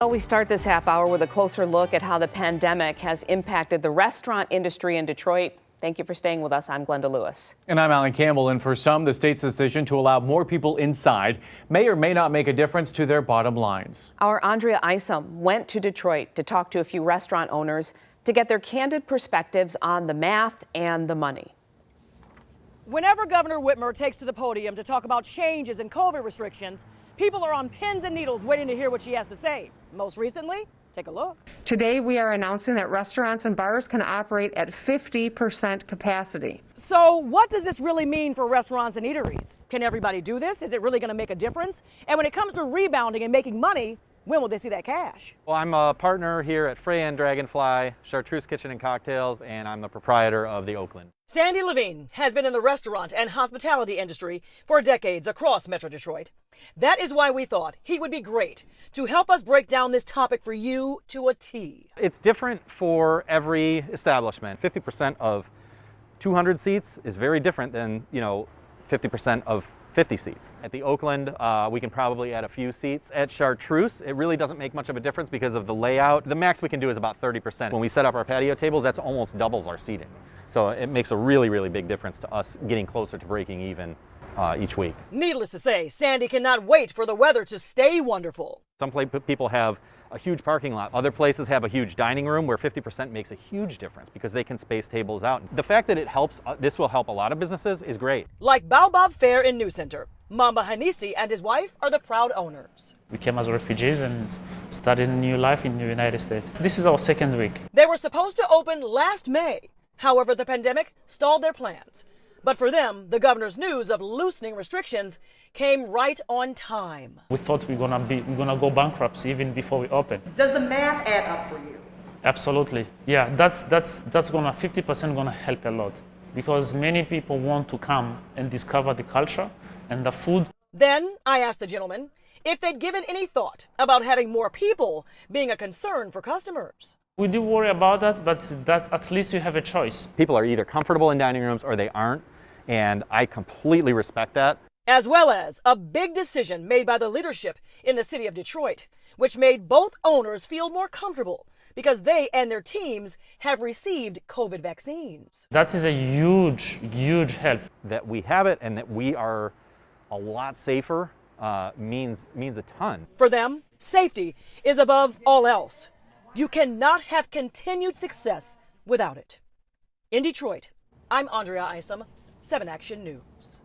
Well, we start this half hour with a closer look at how the pandemic has impacted the restaurant industry in Detroit. Thank you for staying with us. I'm Glenda Lewis. And I'm Alan Campbell. And for some, the state's decision to allow more people inside may or may not make a difference to their bottom lines. Our Andrea Isom went to Detroit to talk to a few restaurant owners to get their candid perspectives on the math and the money. Whenever Governor Whitmer takes to the podium to talk about changes in COVID restrictions, people are on pins and needles waiting to hear what she has to say. Most recently, take a look. Today, we are announcing that restaurants and bars can operate at 50% capacity. So what does this really mean for restaurants and eateries? Can everybody do this? Is it really going to make a difference? And when it comes to rebounding and making money, when will they see that cash? Well, I'm a partner here at Freya and Dragonfly, Chartreuse Kitchen and Cocktails, and I'm the proprietor of the Oakland. Sandy Levine has been in the restaurant and hospitality industry for decades across Metro Detroit. That is why we thought he would be great to help us break down this topic for you to a T. It's different for every establishment. 50% of 200 seats is very different than, 50% of 50 seats. At the Oakland, we can probably add a few seats. At Chartreuse, it really doesn't make much of a difference because of the layout. The max we can do is about 30%. When we set up our patio tables, that's almost doubles our seating. So it makes a really, really big difference to us getting closer to breaking even each week. Needless to say, Sandy cannot wait for the weather to stay wonderful. Some people have a huge parking lot. Other places have a huge dining room where 50% makes a huge difference because they can space tables out. The fact that it helps, this will help a lot of businesses is great. Like Baobab Fair in New Center, MAMBA HANISSI and his wife are the proud owners. We came as refugees and started a new life in the United States. This is our second week. They were supposed to open last May. However, the pandemic stalled their plans. But for them, the governor's news of loosening restrictions came right on time. We thought we're gonna go bankrupt even before we open. Does the math add up for you? Absolutely. Yeah, that's gonna 50% gonna help a lot because many people want to come and discover the culture and the food. Then I asked the gentleman if they'd given any thought about having more people being a concern for customers. We do worry about that, but that at least you have a choice. People are either comfortable in dining rooms or they aren't, and I completely respect that. As well as a big decision made by the leadership in the city of Detroit, which made both owners feel more comfortable because they and their teams have received COVID vaccines. That is a huge, huge help. That we have it and that we are a lot safer means a ton. For them, safety is above all else. You cannot have continued success without it. In Detroit, I'm Andrea Isom, 7 Action News.